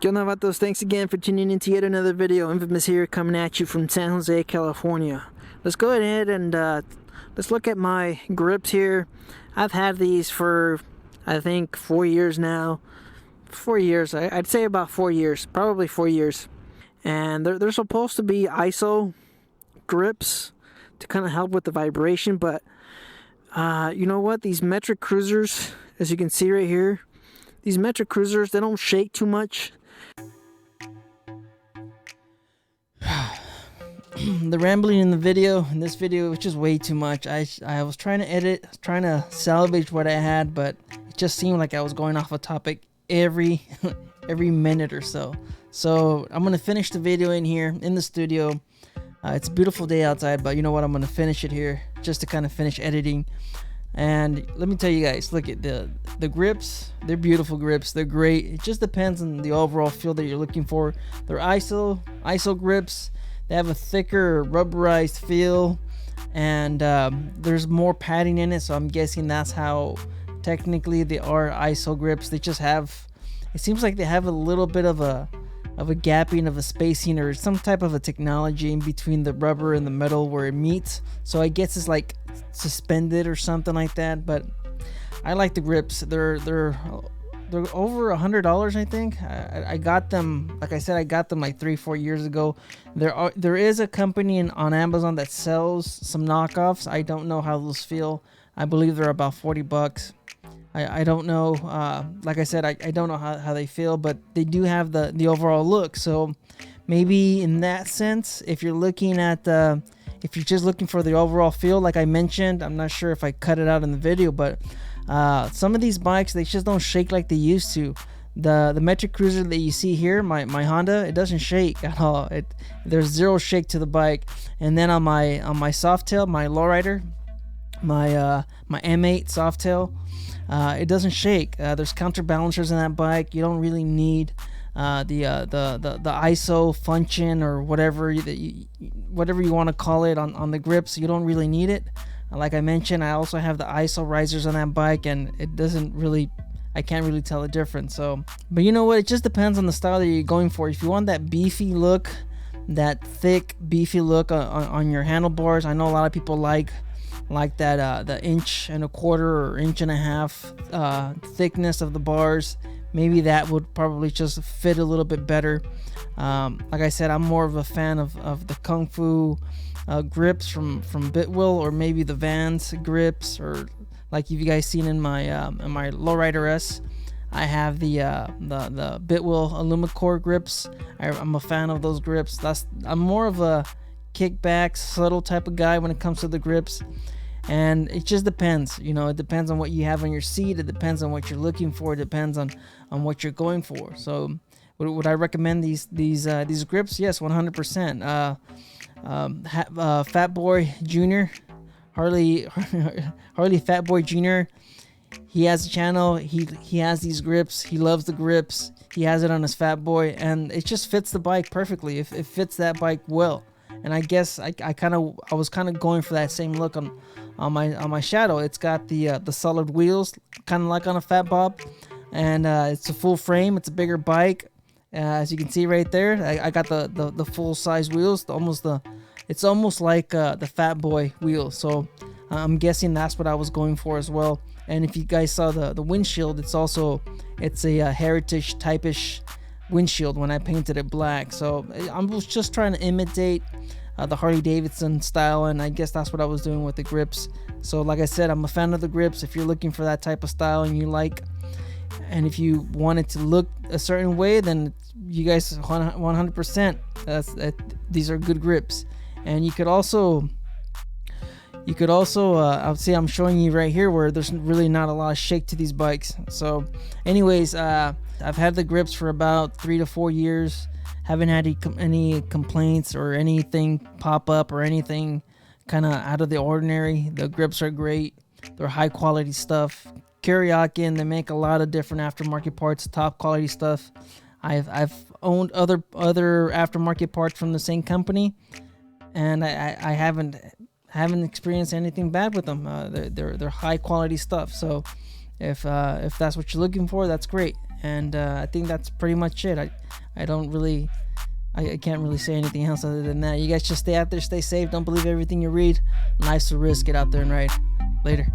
¿Qué onda, vatos? Thanks again for tuning in to yet another video. Infamous here, coming at you from San Jose, California. Let's go ahead and let's look at my grips here. I've had these for, I think, 4 years now. 4 years, I'd say about 4 years, probably 4 years. And they're supposed to be ISO grips to kind of help with the vibration, but you know what? These metric cruisers, as you can see right here, these metric cruisers, they don't shake too much. The rambling in this video was just way too much. I was trying to edit, trying to salvage what I had, but it just seemed like I was going off a topic every minute or so. So I'm gonna finish the video in here in the studio. It's a beautiful day outside, but you know what? I'm gonna finish it here just to kind of finish editing. And let me tell you guys, look at the grips. They're beautiful grips. They're great. It just depends on the overall feel that you're looking for. They're ISO grips. They have a thicker rubberized feel, and there's more padding in it, so I'm guessing that's how technically they are ISO grips. They just have, it seems like they have a little bit of a gapping, of a spacing, or some type of a technology in between the rubber and the metal where it meets. So I guess it's like suspended or something like that. But I like the grips. They're over $100, I think. I got them, like I said, I got them like 3-4 years ago. There is a company on Amazon that sells some knockoffs. I don't know how those feel. I believe they're about $40. I don't know. Like I said, I don't know how they feel, but they do have the overall look. So maybe in that sense, if you're looking at if you're just looking for the overall feel, like I mentioned, I'm not sure if I cut it out in the video, but some of these bikes, they just don't shake like they used to. The metric cruiser that you see here, my Honda, it doesn't shake at all. There's zero shake to the bike. And then on my Softail, my lowrider, my M8 Softail, it doesn't shake. There's counterbalancers in that bike. You don't really need the ISO function or whatever you want to call it on the grips. You don't really need it. Like I mentioned, I also have the ISO risers on that bike, and it doesn't really, I can't really tell the difference. So, but you know what? It just depends on the style that you're going for. If you want that beefy look, that thick beefy look on your handlebars, I know a lot of people like that the 1.25 inches or 1.5 inches thickness of the bars. Maybe that would probably just fit a little bit better. Like I said, I'm more of a fan of the Kung Fu grips from Biltwell, or maybe the Vans grips, or like you guys seen in my Lowrider S. I have the Biltwell Alumicore grips. I'm a fan of those grips. I'm more of a kickback, subtle type of guy when it comes to the grips. And it just depends, you know, it depends on what you have on your seat. It depends on what you're looking for. It depends on what you're going for. So would I recommend these grips? Yes, 100%. Fat Boy Jr., Harley Fat Boy Jr., he has a channel. He has these grips. He loves the grips. He has it on his Fat Boy, and it just fits the bike perfectly. It fits that bike well. And I guess I was kind of going for that same look on my Shadow. It's got the solid wheels, kind of like on a Fat Bob, and it's a full frame. It's a bigger bike, as you can see right there. I got the full size wheels, it's almost like the Fat Boy wheels. So I'm guessing that's what I was going for as well. And if you guys saw the windshield, it's a heritage type-ish windshield when I painted it black. So I was just trying to imitate the Harley-Davidson style, and I guess that's what I was doing with the grips. So like I said, I'm a fan of the grips. If you're looking for that type of style and if you want it to look a certain way, then you guys 100%. These are good grips. And you could also I would say I'm showing you right here where there's really not a lot of shake to these bikes. So anyways, I've had the grips for about 3 to 4 years. Haven't had any complaints or anything pop up or anything kind of out of the ordinary. The grips are great. They're high quality stuff. Kuryakyn, they make a lot of different aftermarket parts, top quality stuff. I've owned other aftermarket parts from the same company, and I haven't experienced anything bad with them. They're high quality stuff. So if that's what you're looking for, that's great. And I think that's pretty much it. I don't really, I can't really say anything else other than that. You guys just stay out there, stay safe, don't believe everything you read. Life's a risk, get out there and ride. Later.